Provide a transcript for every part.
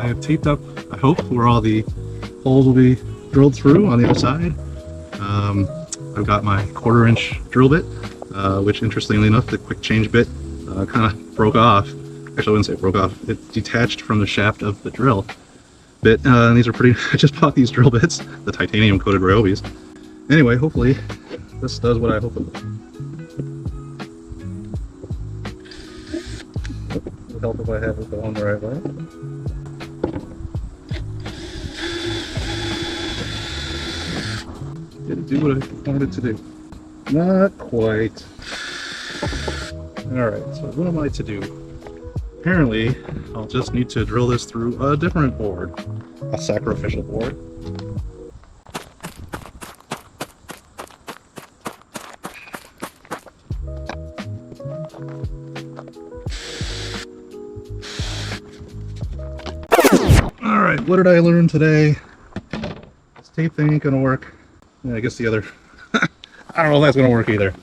I have taped up, I hope, where all the holes will be drilled through on the other side. I've got my 1/4-inch drill bit, which interestingly enough, the quick change bit kind of broke off. Actually, I wouldn't say it broke off. It detached from the shaft of the drill bit. And these are pretty, I just bought these drill bits, the titanium coated Ryobis. Anyway, hopefully this does what I hope it will. It would help if I have it going the right way. Did it do what I wanted it to do? Not quite. Alright, so what am I to do? Apparently, I'll just need to drill this through a different board. A sacrificial board. Alright, what did I learn today? This tape thing ain't gonna work. Yeah, I guess the other... I don't know if that's gonna work either.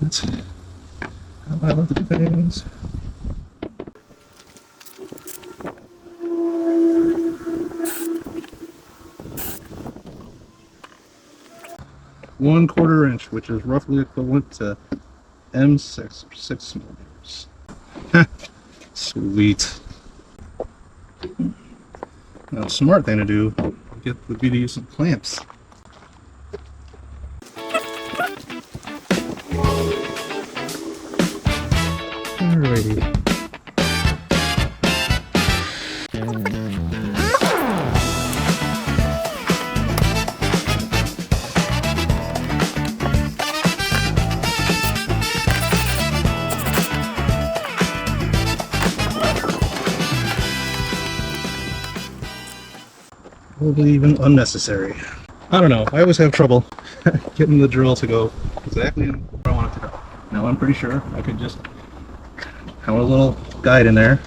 That's how I love to do things. One 1/4 inch, which is roughly equivalent to M6 or 6 millimeters. Sweet. Now, a smart thing to do would be to use some clamps. Alrighty. Probably even unnecessary. I don't know. I always have trouble getting the drill to go exactly where I want it to go. Now I'm pretty sure I could just have a little guide in there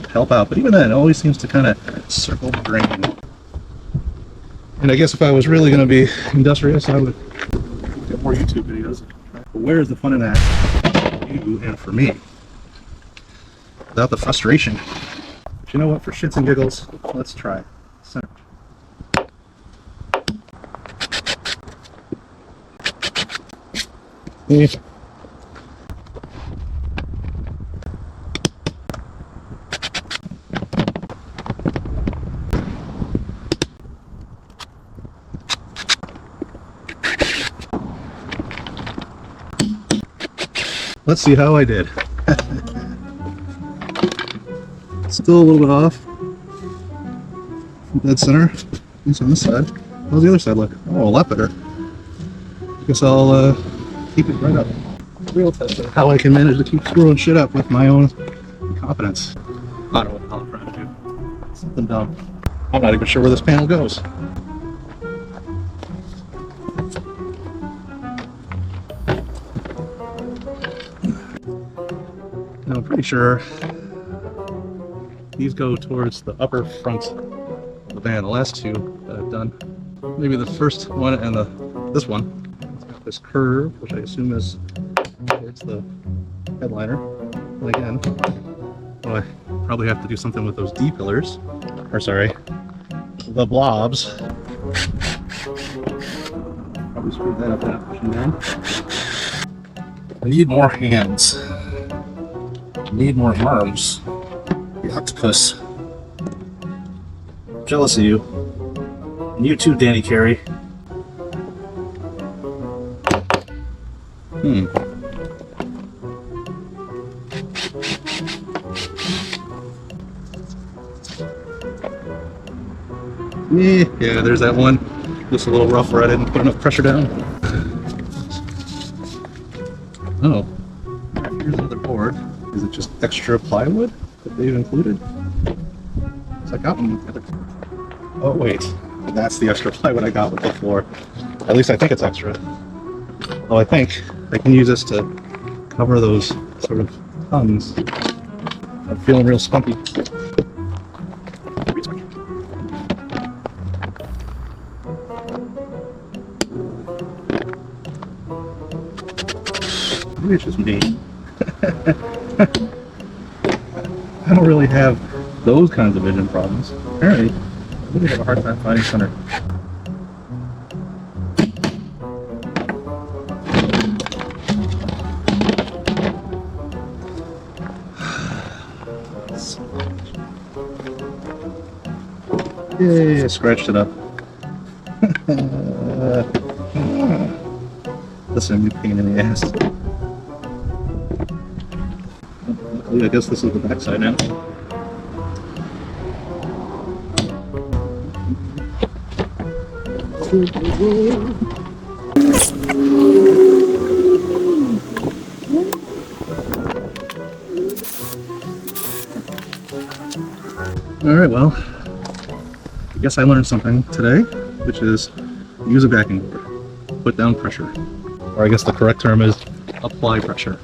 to help out, but even then it always seems to kind of circle the drain. And I guess if I was really going to be industrious, I would get more YouTube videos. But where is the fun in that for you and for me? Without the frustration. But you know what, for shits and giggles, let's try it. Center. Yeah. Let's see how I did. Still a little bit off. Dead center. It's on this side. How's the other side look? Oh, a lot better. Guess I'll keep it right up. Real test of how I can manage to keep screwing shit up with my own confidence. I don't know what I'm trying to do. Something dumb. I'm not even sure where this panel goes. Now I'm pretty sure these go towards the upper front of the van. The last two that I've done, maybe the first one and this one, it's got this curve, which I assume is towards the headliner. And again, well, I probably have to do something with those D pillars, or sorry, the blobs. Probably screwed that up that pushing down. I need more hands. I need more arms. The octopus. I'm jealous of you. And you too, Danny Carey. Yeah, there's that one. Just a little rough where I didn't put enough pressure down. Oh, here's another board. Is it just extra plywood that they've included? Because I got one. Oh wait, that's the extra plywood I got with the floor. At least I think it's extra. Well, I think I can use this to cover those sort of tongues. I'm feeling real spunky. Maybe it's just me. I don't really have those kinds of vision problems. Apparently, I really have a hard time finding center. Yay, I scratched it up. That's a new pain in the ass. Luckily, I guess this is the backside now. Alright, well, I guess I learned something today, which is use a backing board. Put down pressure. Or I guess the correct term is apply pressure.